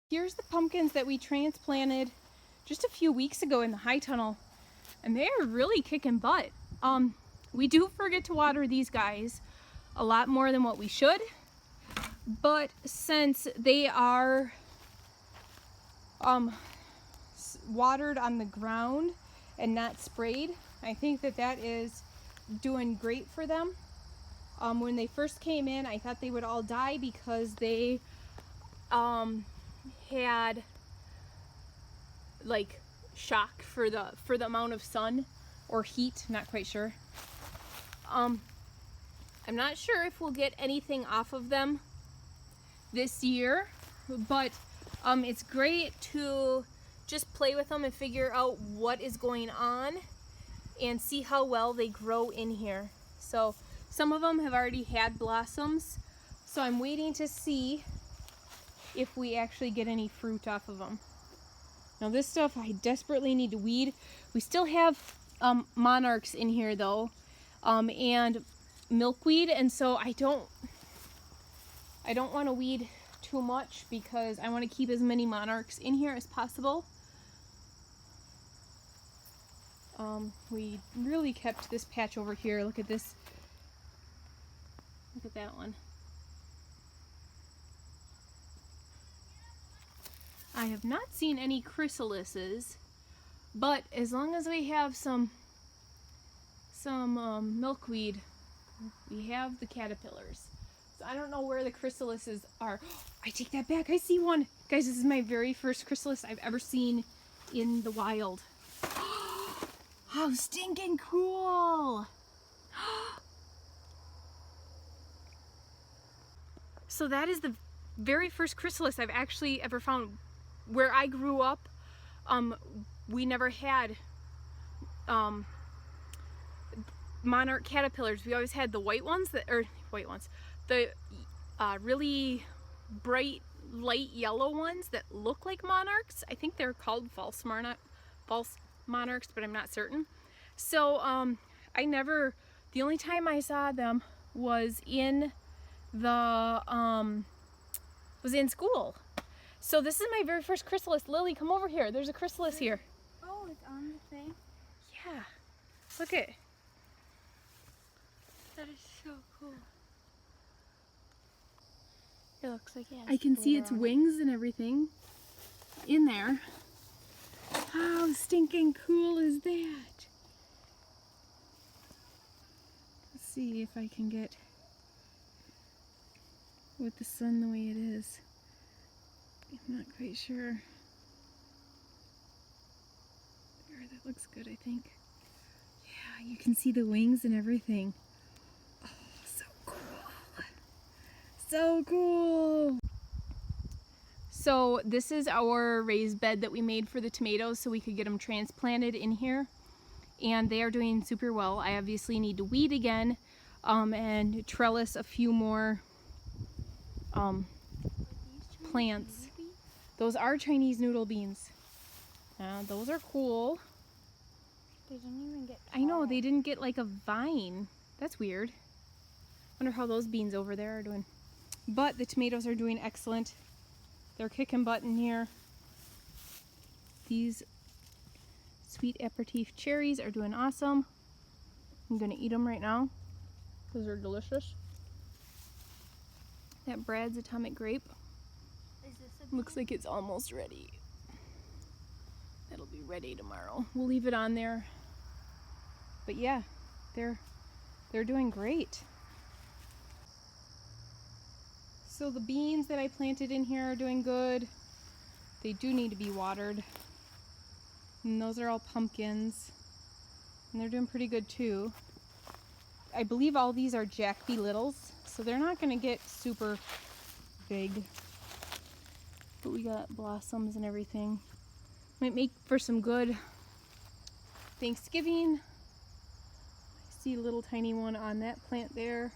Here's the pumpkins that we transplanted just a few weeks ago in the high tunnel, and they are really kicking butt. We do forget to water these guys a lot more than what we should, but since they are watered on the ground and not sprayed, I think that is doing great for them. When they first came in, I thought they would all die because they had like shock for the amount of sun or heat, not quite sure. I'm not sure if we'll get anything off of them this year, but it's great to just play with them and figure out what is going on and see how well they grow in here. So some of them have already had blossoms, so I'm waiting to see if we actually get any fruit off of them. Now this stuff I desperately need to weed. We still have monarchs in here though, and milkweed, and so I don't want to weed too much because I want to keep as many monarchs in here as possible. We really kept this patch over here. Look at this. Look at that one. I have not seen any chrysalises, but as long as we have some milkweed, we have the caterpillars. So I don't know where the chrysalises are. I take that back. I see one. Guys, this is my very first chrysalis I've ever seen in the wild. How stinking cool! So that is the very first chrysalis I've actually ever found. Where I grew up, we never had monarch caterpillars. We always had the white ones the really bright light yellow ones that look like monarchs. I think they're called false monarchs, but I'm not certain. So the only time I saw them was in school. So this is my very first chrysalis. Lily, come over here. There's a chrysalis here. Oh, it's on the thing? Yeah. Look at. That is so cool. It looks like it has I can see its glitter on wings and everything in there. How stinking cool is that? Let's see if I can get with the sun the way it is. I'm not quite sure. There, that looks good, I think. Yeah, you can see the wings and everything. Oh, so cool. So cool. So this is our raised bed that we made for the tomatoes so we could get them transplanted in here. And they are doing super well. I obviously need to weed again and trellis a few more plants. Those are Chinese noodle beans. Those are cool. They didn't even get I know, they didn't get like a vine. That's weird. Wonder how those beans over there are doing. But the tomatoes are doing excellent. They're kicking butt in here. These sweet aperitif cherries are doing awesome. I'm gonna eat them right now because they're delicious. That Brad's Atomic Grape looks like it's almost ready. It'll be ready tomorrow. We'll leave it on there. But yeah, they're doing great. So the beans that I planted in here are doing good. They do need to be watered. And those are all pumpkins. And they're doing pretty good too. I believe all these are Jack B. Littles, so they're not gonna get super big. But we got blossoms and everything. Might make for some good Thanksgiving. I see a little tiny one on that plant there.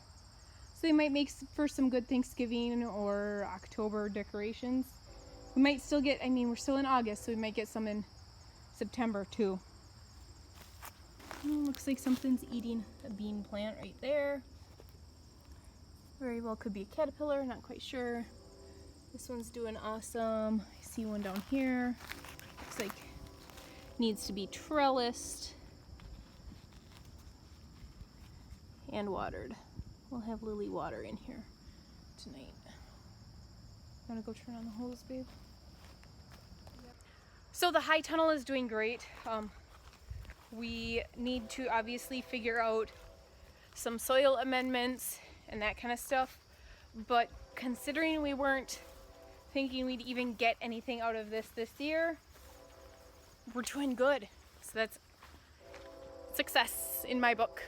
So they might make for some good Thanksgiving or October decorations. We might still get, we're still in August, so we might get some in September too. Looks like something's eating a bean plant right there. Very well could be a caterpillar, not quite sure. This one's doing awesome. I see one down here. Looks like needs to be trellised and watered. We'll have Lily water in here tonight. Wanna go turn on the hose, babe? Yep. So the high tunnel is doing great. We need to obviously figure out some soil amendments and that kind of stuff, but considering we weren't thinking we'd even get anything out of this year, we're doing good. So that's success in my book.